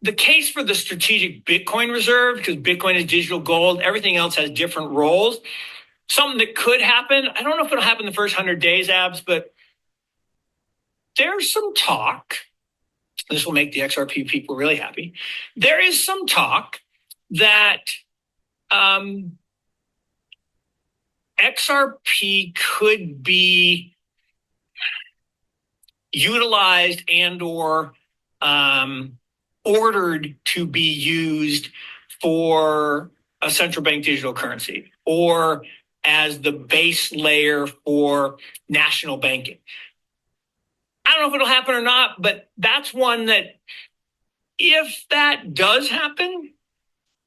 the case for the strategic Bitcoin reserve, because Bitcoin is digital gold, everything else has different roles. Something that could happen, I don't know if it'll happen the first 100 days, Abs, but there's some talk. This will make the XRP people really happy. There is some talk that XRP could be utilized and or ordered to be used for a central bank digital currency or as the base layer for national banking. I don't know if it'll happen or not, but that's one that if that does happen,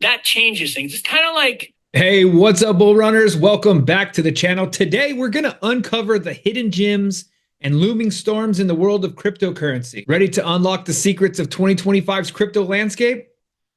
that changes things. It's kind of like... Hey, what's up, bull runners? Welcome back to the channel. Today, we're going to uncover the hidden gems and looming storms in the world of cryptocurrency. Ready to unlock the secrets of 2025's crypto landscape?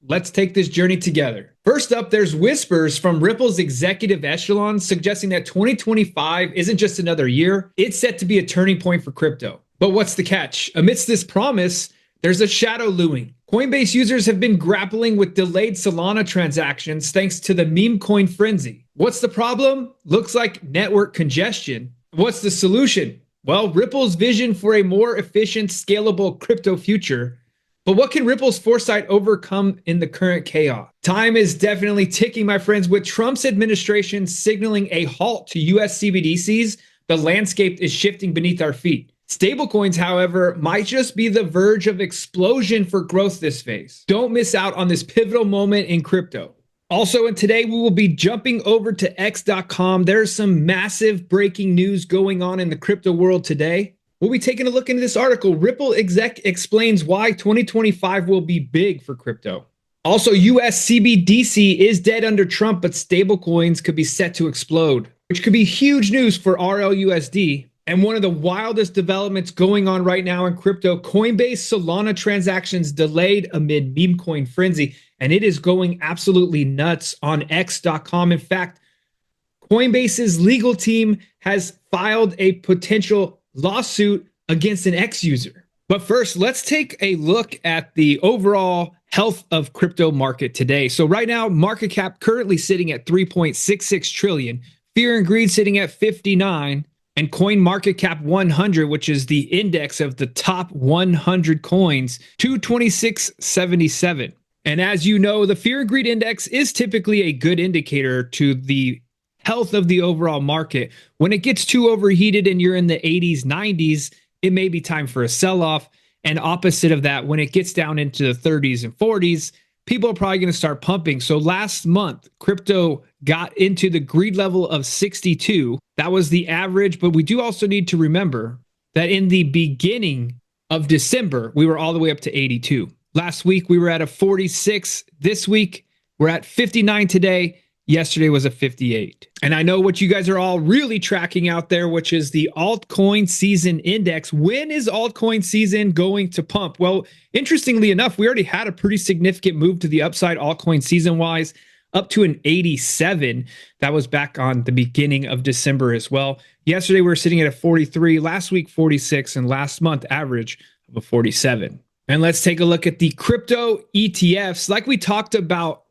Let's take this journey together. First up, there's whispers from Ripple's executive echelon suggesting that 2025 isn't just another year, it's set to be a turning point for crypto. But what's the catch? Amidst this promise, there's a shadow looming. Coinbase users have been grappling with delayed Solana transactions thanks to the meme coin frenzy. What's the problem? Looks like network congestion. What's the solution? Well, Ripple's vision for a more efficient, scalable crypto future. But what can Ripple's foresight overcome in the current chaos? Time is definitely ticking, my friends. With Trump's administration signaling a halt to US CBDCs, the landscape is shifting beneath our feet. Stablecoins, however, might just be the verge of explosion for growth this phase. Don't miss out on this pivotal moment in crypto. Also, and today we will be jumping over to x.com. There's some massive breaking news going on in the crypto world today. We'll be taking a look into this article. Ripple exec explains why 2025 will be big for crypto. Also, US CBDC is dead under Trump, but stablecoins could be set to explode, which could be huge news for RLUSD. And one of the wildest developments going on right now in crypto, Coinbase Solana transactions delayed amid meme coin frenzy, and it is going absolutely nuts on x.com. In fact, Coinbase's legal team has filed a potential lawsuit against an X user. But first, let's take a look at the overall health of crypto market today. So right now, market cap currently sitting at 3.66 trillion, fear and greed sitting at 59, and coin market cap 100, which is the index of the top 100 coins, 226.77. And as you know, the fear and greed index is typically a good indicator to the health of the overall market. When it gets too overheated and you're in the 80s, 90s, it may be time for a sell-off. And opposite of that, when it gets down into the 30s and 40s, people are probably going to start pumping. So last month, crypto got into the greed level of 62. That was the average, but we do also need to remember that in the beginning of December, we were all the way up to 82. Last week, we were at a 46. This week, we're at 59 today. Yesterday was a 58. And I know what you guys are all really tracking out there, which is the altcoin season index. When is altcoin season going to pump? Well, interestingly enough, we already had a pretty significant move to the upside altcoin season wise, up to an 87. That was back on the beginning of December as well. Yesterday, we were sitting at a 43, last week 46, and last month average of a 47. And let's take a look at the crypto ETFs. Like we talked about,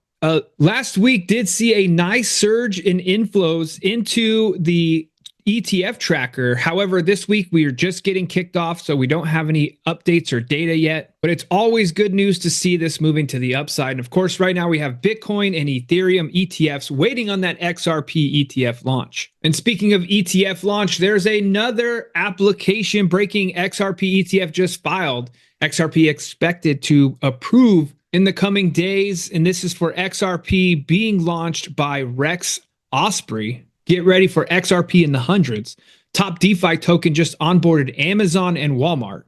last week did see a nice surge in inflows into the ETF tracker. However, this week we are just getting kicked off, so we don't have any updates or data yet. But it's always good news to see this moving to the upside. And of course, right now we have Bitcoin and Ethereum ETFs waiting on that XRP ETF launch. And speaking of ETF launch, there's another application breaking XRP ETF just filed. XRP expected to approve in the coming days, and this is for XRP being launched by Rex Osprey. Get ready for XRP in the hundreds. Top DeFi token just onboarded Amazon and Walmart.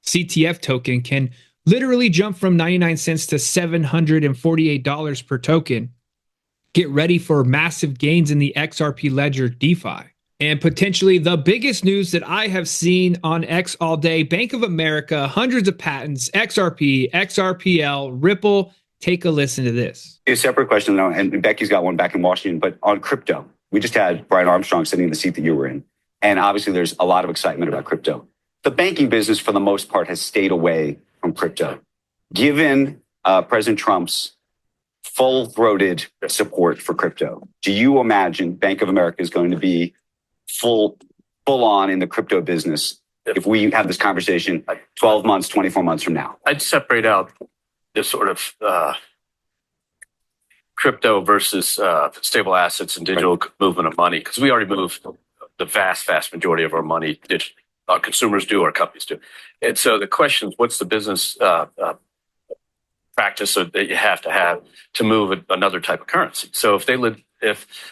CTF token can literally jump from 99 cents to $748 per token. Get ready for massive gains in the XRP ledger DeFi. And potentially the biggest news that I have seen on X all day, Bank of America, hundreds of patents, XRP, XRPL, Ripple. Take a listen to this. A separate question, though, and Becky's got one back in Washington, but on crypto, we just had Brian Armstrong sitting in the seat that you were in. And obviously there's a lot of excitement about crypto. The banking business, for the most part, has stayed away from crypto. Given President Trump's full-throated support for crypto, do you imagine Bank of America is going to be full on in the crypto business if we have this conversation 12 months, 24 months from now? I'd separate out this sort of crypto versus stable assets and digital movement of money, because we already move the vast majority of our money digitally. Our consumers do, our companies do. And so the question is, what's the business practice that you have to move another type of currency? So if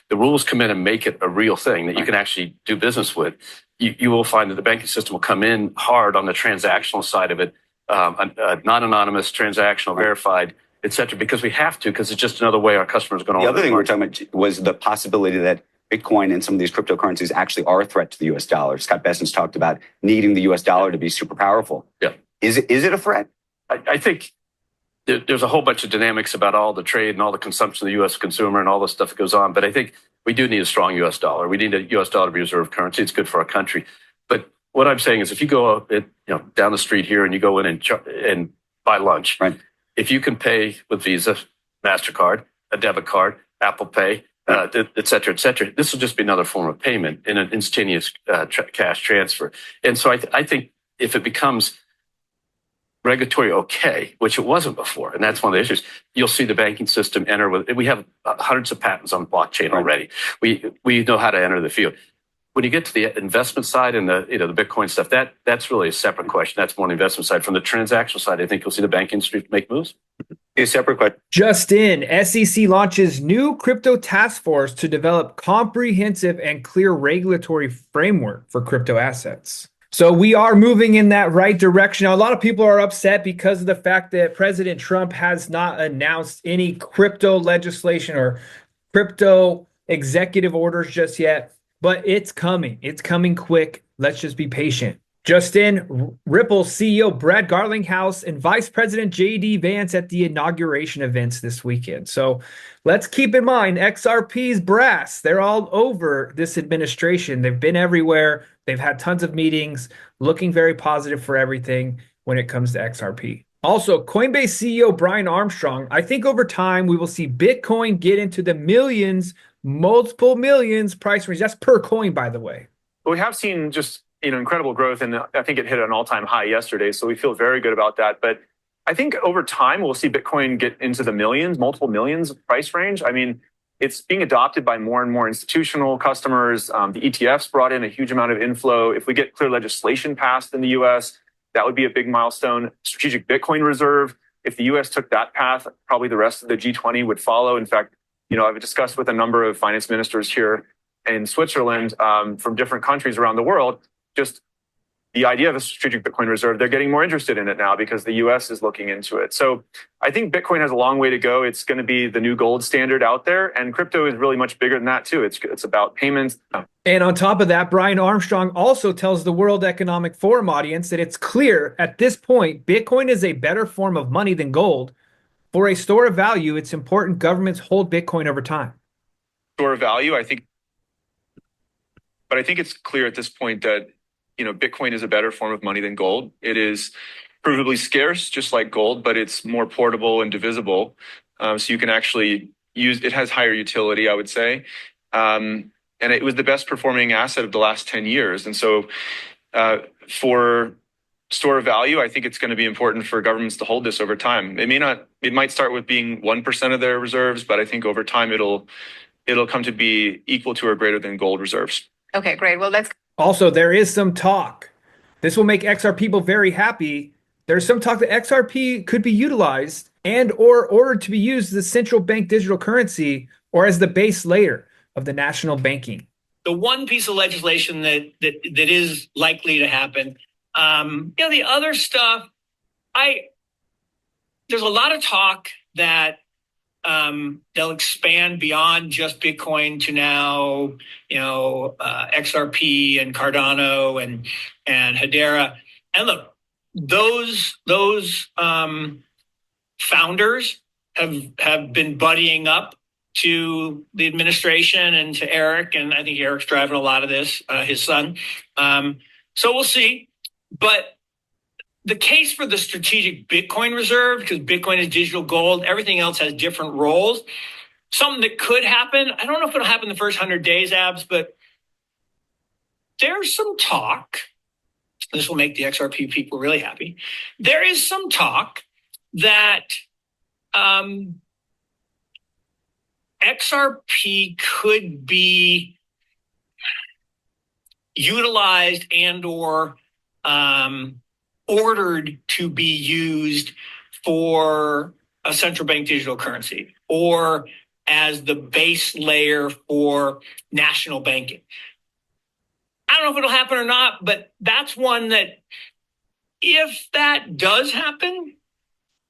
the rules come in and make it a real thing that you can actually do business with, you will find that the banking system will come in hard on the transactional side of it, non-anonymous, transactional, verified, et cetera, because we have to, because it's just another way our customers are going to. The other thing we were talking about was the possibility that Bitcoin and some of these cryptocurrencies actually are a threat to the US dollar. Scott Bessent's talked about needing the US dollar to be super powerful. Yeah. Is it a threat? I think there's a whole bunch of dynamics about all the trade and all the consumption of the U.S. consumer and all the stuff that goes on. But I think we do need a strong U.S. dollar. We need a U.S. dollar to be reserve currency. It's good for our country. But what I'm saying is, if you go down the street here and you go in and buy lunch, right, if you can pay with Visa, MasterCard, a debit card, Apple Pay, et cetera, this will just be another form of payment in an instantaneous cash transfer. And so I think if it becomes regulatory okay, which it wasn't before, and that's one of the issues, you'll see the banking system enter with. We have hundreds of patents on blockchain already. We know how to enter the field. When you get to the investment side and the Bitcoin stuff, that's really a separate question. That's more on the investment side. From the transactional side, I think you'll see the banking industry make moves. A separate question. Just in, SEC launches new crypto task force to develop comprehensive and clear regulatory framework for crypto assets. So we are moving in that right direction. Now, a lot of people are upset because of the fact that President Trump has not announced any crypto legislation or crypto executive orders just yet, but it's coming. It's coming quick. Let's just be patient. Just in, Ripple CEO Brad Garlinghouse and Vice President JD Vance at the inauguration events this weekend. So let's keep in mind, XRP's brass, they're all over this administration. They've been everywhere. They've had tons of meetings, looking very positive for everything when it comes to XRP. Also, Coinbase CEO Brian Armstrong, I think over time we will see Bitcoin get into the millions, multiple millions price range. That's per coin, by the way. Well, we have seen just incredible growth, and I think it hit an all-time high yesterday, so we feel very good about that. But I think over time we'll see Bitcoin get into the millions, multiple millions price range. I mean, it's being adopted by more and more institutional customers. The ETFs brought in a huge amount of inflow. If we get clear legislation passed in the US, that would be a big milestone. Strategic Bitcoin Reserve, if the US took that path, probably the rest of the G20 would follow. In fact, I've discussed with a number of finance ministers here in Switzerland from different countries around the world, just the idea of a strategic Bitcoin reserve. They're getting more interested in it now because the US is looking into it. So I think Bitcoin has a long way to go. It's going to be the new gold standard out there. And crypto is really much bigger than that too. It's about payments. And on top of that, Brian Armstrong also tells the World Economic Forum audience that it's clear at this point, Bitcoin is a better form of money than gold. For a store of value, it's important governments hold Bitcoin over time. Store of value, I think. But I think it's clear at this point that Bitcoin is a better form of money than gold. It is provably scarce, just like gold, but it's more portable and divisible. So you can actually use it. Has higher utility, I would say. And it was the best performing asset of the last 10 years. And so for store of value, I think it's going to be important for governments to hold this over time. It might start with being 1% of their reserves, but I think over time it'll come to be equal to or greater than gold reserves. Okay, great. Well, Also, there is some talk. This will make XRP people very happy. There's some talk that XRP could be utilized and or ordered to be used as the central bank digital currency or as the base layer of the national banking. The one piece of legislation that is likely to happen, the other stuff, there's a lot of talk that they'll expand beyond just Bitcoin to now, XRP and Cardano and Hedera. And look, those founders have been buddying up to the administration and to Eric, and I think Eric's driving a lot of this, his son. So we'll see. But the case for the strategic Bitcoin reserve, because Bitcoin is digital gold, everything else has different roles. Something that could happen, I don't know if it'll happen the first 100 days, Abs, but there's some talk. This will make the XRP people really happy. There is some talk that XRP could be utilized and or ordered to be used for a central bank digital currency or as the base layer for national banking. I don't know if it'll happen or not, but that's one that if that does happen,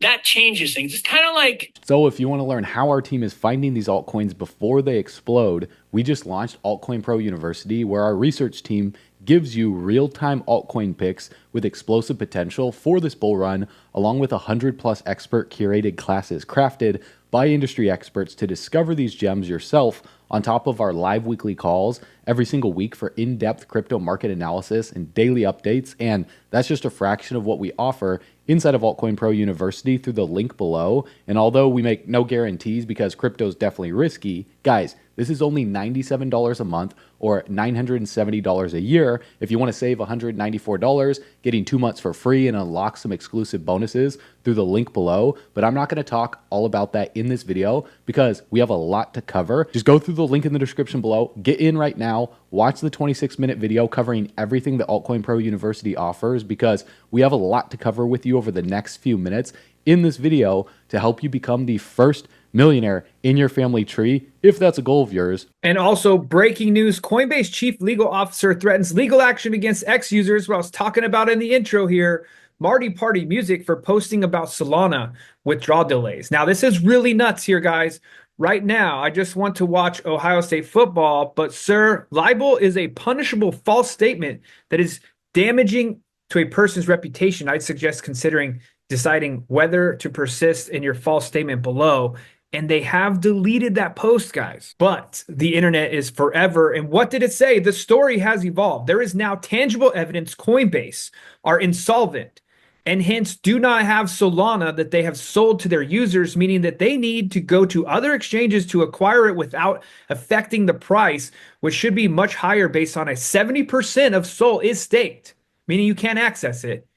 that changes things. It's kind of like... So if you want to learn how our team is finding these altcoins before they explode, we just launched Altcoin Pro University, where our research team gives you real-time altcoin picks with explosive potential for this bull run, along with 100+ expert curated classes crafted by industry experts to discover these gems yourself, on top of our live weekly calls every single week for in-depth crypto market analysis and daily updates. And that's just a fraction of what we offer inside of Altcoin Pro University through the link below. And although we make no guarantees because crypto is definitely risky, guys, this is only $97 a month or $970 a year. If you want to save $194, getting 2 months for free and unlock some exclusive bonuses through the link below. But I'm not going to talk all about that in this video because we have a lot to cover. Just go through the link in the description below, get in right now, watch the 26-minute video covering everything that Altcoin Pro University offers, because we have a lot to cover with you over the next few minutes in this video to help you become the first millionaire in your family tree, if that's a goal of yours. And also, breaking news, Coinbase chief legal officer threatens legal action against X users, what I was talking about in the intro here, Marty Party Music, for posting about Solana withdrawal delays. Now, this is really nuts here, guys. Right now, I just want to watch Ohio State football, but sir, libel is a punishable false statement that is damaging to a person's reputation. I'd suggest considering deciding whether to persist in your false statement below. And they have deleted that post, guys. But the internet is forever. And what did it say? The story has evolved. There is now tangible evidence Coinbase are insolvent and hence do not have Solana that they have sold to their users, meaning that they need to go to other exchanges to acquire it without affecting the price, which should be much higher based on a 70% of SOL is staked, meaning you can't access it.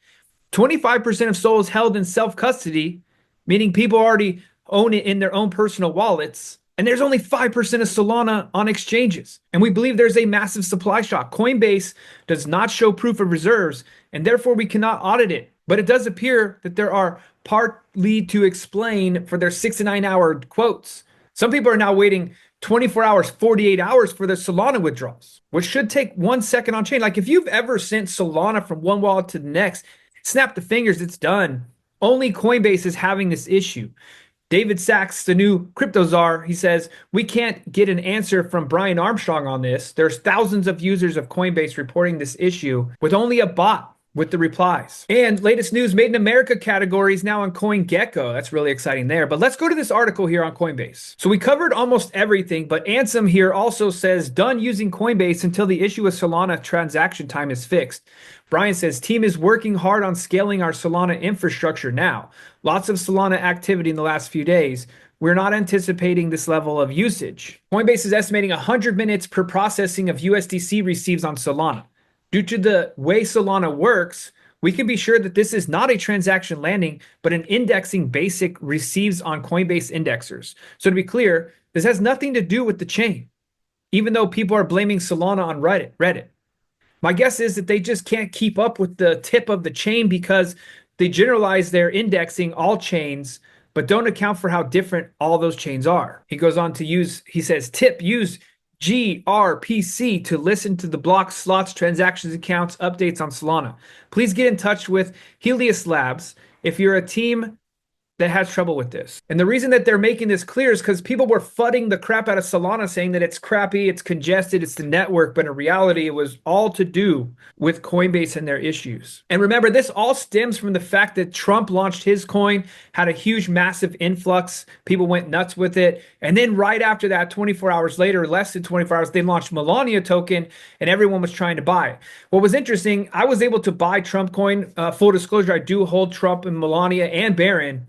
25% of SOL is held in self-custody, meaning people already own it in their own personal wallets. And there's only 5% of Solana on exchanges. And we believe there's a massive supply shock. Coinbase does not show proof of reserves, and therefore we cannot audit it. But it does appear that there are partly to explain for their 6 to 9 hour quotes. Some people are now waiting 24 hours, 48 hours for their Solana withdrawals, which should take 1 second on chain. Like if you've ever sent Solana from one wallet to the next, snap the fingers, it's done. Only Coinbase is having this issue. David Sachs, the new crypto czar, he says, we can't get an answer from Brian Armstrong on this. There's thousands of users of Coinbase reporting this issue with only a bot with the replies. And latest news, Made in America category is now on CoinGecko. That's really exciting there. But let's go to this article here on Coinbase. So we covered almost everything, but Ansem here also says, done using Coinbase until the issue with Solana transaction time is fixed. Brian says, team is working hard on scaling our Solana infrastructure now. Lots of Solana activity in the last few days. We're not anticipating this level of usage. Coinbase is estimating 100 minutes per processing of USDC receives on Solana. Due to the way Solana works, we can be sure that this is not a transaction landing, but an indexing basic receives on Coinbase indexers. So to be clear, this has nothing to do with the chain, even though people are blaming Solana on Reddit. My guess is that they just can't keep up with the tip of the chain because they generalize their indexing all chains, but don't account for how different all those chains are. He goes on to use, he says, use gRPC to listen to the blocks, slots, transactions, accounts, updates on Solana. Please get in touch with Helios Labs if you're a team that has trouble with this. And the reason that they're making this clear is because people were fudding the crap out of Solana, saying that it's crappy, it's congested, it's the network, but in reality, it was all to do with Coinbase and their issues. And remember, this all stems from the fact that Trump launched his coin, had a huge, massive influx. People went nuts with it. And then right after that, 24 hours later, less than 24 hours, they launched Melania token and everyone was trying to buy it. What was interesting, I was able to buy Trump coin. Full disclosure, I do hold Trump and Melania and Barron.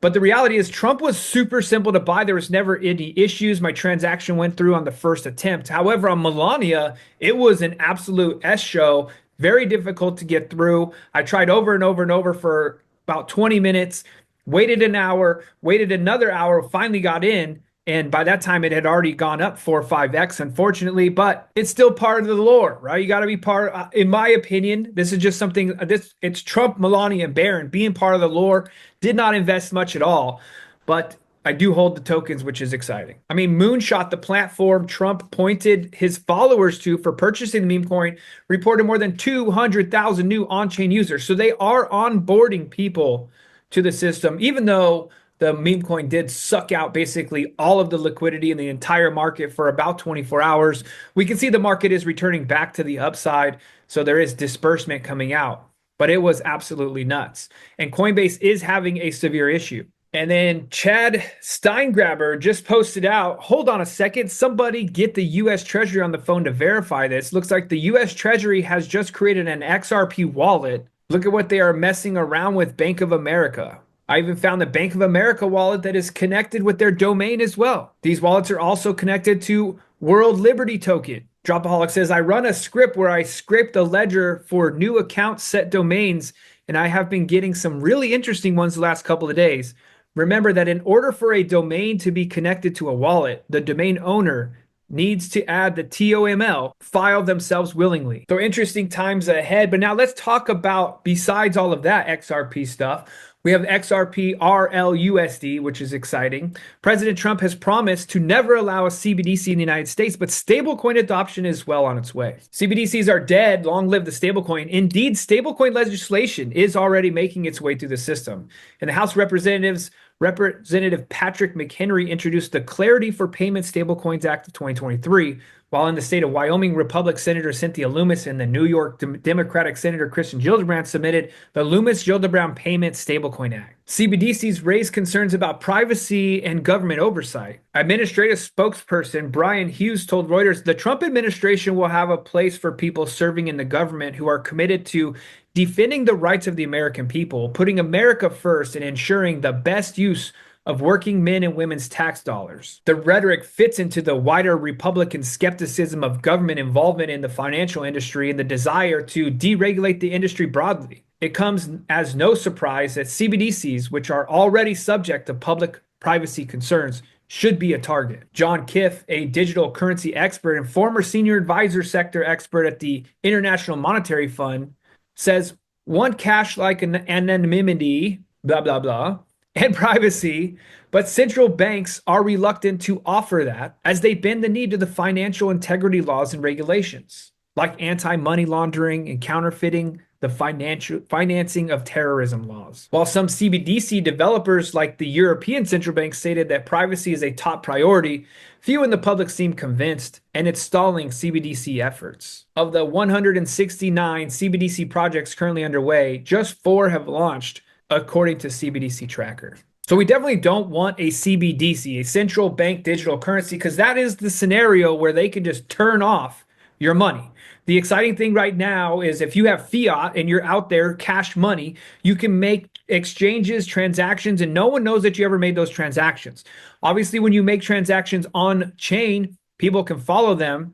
But the reality is Trump was super simple to buy. There was never any issues. My transaction went through on the first attempt. However, on Melania, it was an absolute S show, very difficult to get through. I tried over and over and over for about 20 minutes, waited an hour, waited another hour, finally got in. And by that time, it had already gone up 4 or 5x, unfortunately, but it's still part of the lore, right? You got to be part, in my opinion, this is just something, it's Trump, Melania, and Barron being part of the lore. Did not invest much at all, but I do hold the tokens, which is exciting. I mean, Moonshot, the platform Trump pointed his followers to for purchasing the meme coin, reported more than 200,000 new on-chain users. So they are onboarding people to the system, even though the meme coin did suck out basically all of the liquidity in the entire market for about 24 hours. We can see the market is returning back to the upside. So there is disbursement coming out, but it was absolutely nuts. And Coinbase is having a severe issue. And then Chad Steingraber just posted out, hold on a second, somebody get the US Treasury on the phone to verify this. Looks like the US Treasury has just created an XRP wallet. Look at what they are messing around with Bank of America. I even found the Bank of America wallet that is connected with their domain as well. These wallets are also connected to World Liberty Token. Dropaholic says, I run a script where I scrape the ledger for new account set domains, and I have been getting some really interesting ones the last couple of days. Remember that in order for a domain to be connected to a wallet, the domain owner needs to add the TOML file themselves willingly. So interesting times ahead. But now let's talk about, besides all of that XRP stuff, we have XRP RLUSD, which is exciting. President Trump has promised to never allow a CBDC in the United States, but stablecoin adoption is well on its way. CBDCs are dead. Long live the stablecoin. Indeed, stablecoin legislation is already making its way through the system. In the House of Representatives, Representative Patrick McHenry introduced the Clarity for Payment Stablecoins Act of 2023, while in the state of Wyoming, Republican Senator Cynthia Lummis and the New York Democratic Senator Kristen Gillibrand submitted the Lummis-Gillibrand Payment Stablecoin Act. CBDCs raised concerns about privacy and government oversight. Administrative spokesperson Brian Hughes told Reuters the Trump administration will have a place for people serving in the government who are committed to defending the rights of the American people, putting America first, and ensuring the best use of working men and women's tax dollars. The rhetoric fits into the wider Republican skepticism of government involvement in the financial industry and the desire to deregulate the industry broadly. It comes as no surprise that CBDCs, which are already subject to public privacy concerns, should be a target. John Kiff, a digital currency expert and former senior advisor sector expert at the International Monetary Fund, says one cash like anonymity, blah, blah, blah, and privacy, but central banks are reluctant to offer that as they bend the knee to the financial integrity laws and regulations, like anti-money laundering and counterfeiting, the financing of terrorism laws. While some CBDC developers like the European Central Bank stated that privacy is a top priority, few in the public seem convinced, and it's stalling CBDC efforts. Of the 169 CBDC projects currently underway, just 4 have launched, according to CBDC Tracker. So we definitely don't want a CBDC, a central bank digital currency, because that is the scenario where they can just turn off your money. The exciting thing right now is if you have fiat and you're out there cash money, you can make exchanges, transactions, and no one knows that you ever made those transactions. Obviously, when you make transactions on chain, people can follow them.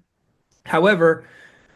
However,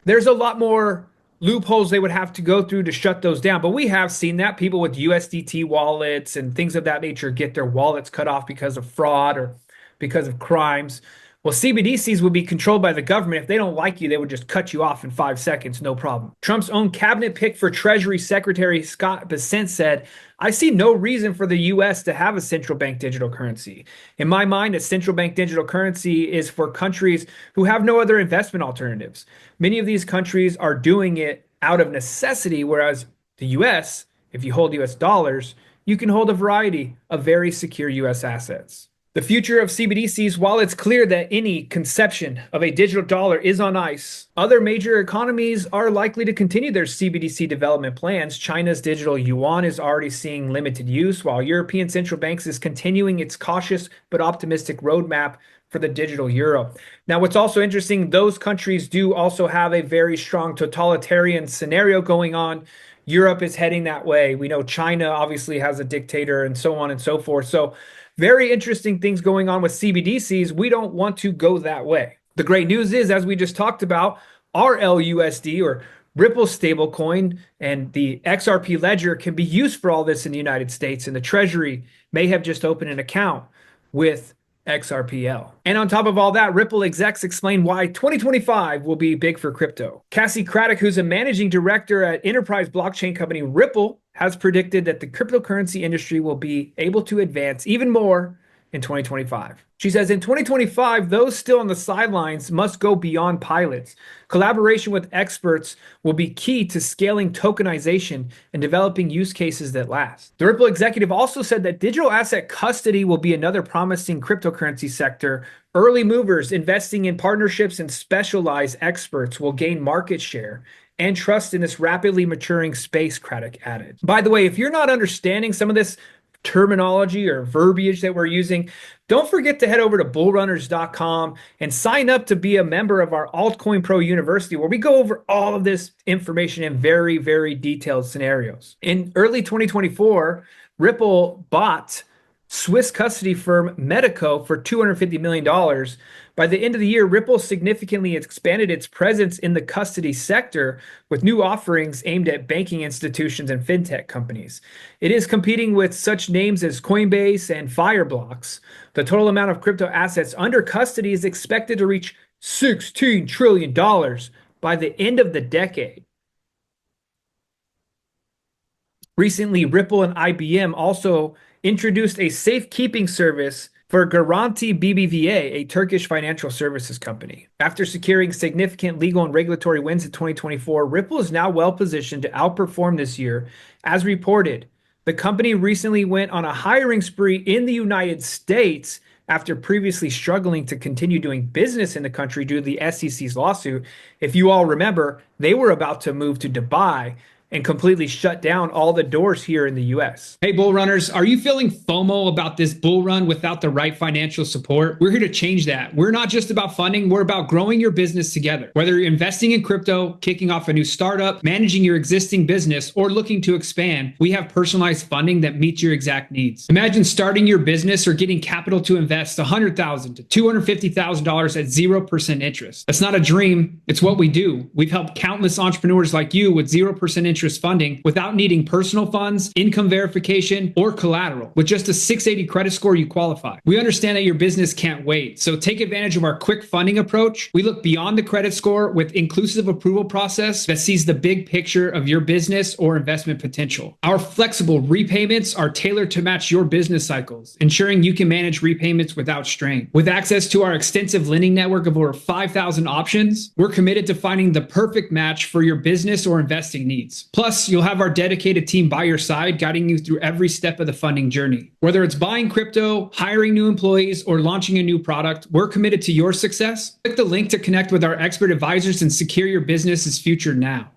there's a lot more loopholes they would have to go through to shut those down. But we have seen that people with USDT wallets and things of that nature get their wallets cut off because of fraud or because of crimes. Well, CBDCs would be controlled by the government. If they don't like you, they would just cut you off in 5 seconds, no problem. Trump's own cabinet pick for Treasury Secretary Scott Bessent said, I see no reason for the U.S. to have a central bank digital currency. In my mind, a central bank digital currency is for countries who have no other investment alternatives. Many of these countries are doing it out of necessity, whereas the U.S., if you hold U.S. dollars, you can hold a variety of very secure US assets. The future of CBDCs, while it's clear that any conception of a digital dollar is on ice, other major economies are likely to continue their CBDC development plans. China's digital yuan is already seeing limited use, while European central banks is continuing its cautious but optimistic roadmap for the digital euro. Now, what's also interesting, those countries do also have a very strong totalitarian scenario going on. Europe is heading that way. We know China obviously has a dictator and so on and so forth. So very interesting things going on with CBDCs. We don't want to go that way. The great news is, as we just talked about, our LUSD or Ripple stablecoin and the XRP ledger can be used for all this in the United States, and the Treasury may have just opened an account with XRPL. And on top of all that, Ripple execs explain why 2025 will be big for crypto. Cassie Craddock, who's a managing director at enterprise blockchain company Ripple, has predicted that the cryptocurrency industry will be able to advance even more in 2025. She says in 2025, those still on the sidelines must go beyond pilots. Collaboration with experts will be key to scaling tokenization and developing use cases that last. The Ripple executive also said that digital asset custody will be another promising cryptocurrency sector. Early movers investing in partnerships and specialized experts will gain market share and trust in this rapidly maturing space, Craddock added. By the way, if you're not understanding some of this terminology or verbiage that we're using, don't forget to head over to bullrunners.com and sign up to be a member of our Altcoin Pro University, where we go over all of this information in very, very detailed scenarios. In early 2024, Ripple bought Swiss custody firm Medico for $250 million. By the end of the year, Ripple significantly expanded its presence in the custody sector with new offerings aimed at banking institutions and fintech companies. It is competing with such names as Coinbase and Fireblocks. The total amount of crypto assets under custody is expected to reach $16 trillion by the end of the decade. Recently, Ripple and IBM also introduced a safekeeping service for Garanti BBVA, a Turkish financial services company. After securing significant legal and regulatory wins in 2024, Ripple is now well positioned to outperform this year. As reported, the company recently went on a hiring spree in the United States after previously struggling to continue doing business in the country due to the SEC's lawsuit. If you all remember, they were about to move to Dubai and completely shut down all the doors here in the US. Hey, bull runners, are you feeling FOMO about this bull run without the right financial support? We're here to change that. We're not just about funding, we're about growing your business together. Whether you're investing in crypto, kicking off a new startup, managing your existing business, or looking to expand, we have personalized funding that meets your exact needs. Imagine starting your business or getting capital to invest $100,000 to $250,000 at 0% interest. That's not a dream, it's what we do. We've helped countless entrepreneurs like you with 0% interest funding without needing personal funds, income verification, or collateral. With just a 680 credit score, you qualify. We understand that your business can't wait, so take advantage of our quick funding approach. We look beyond the credit score with inclusive approval process that sees the big picture of your business or investment potential. Our flexible repayments are tailored to match your business cycles, ensuring you can manage repayments without strain. With access to our extensive lending network of over 5,000 options, we're committed to finding the perfect match for your business or investing needs. Plus, you'll have our dedicated team by your side, guiding you through every step of the funding journey. Whether it's buying crypto, hiring new employees, or launching a new product, we're committed to your success. Click the link to connect with our expert advisors and secure your business's future now.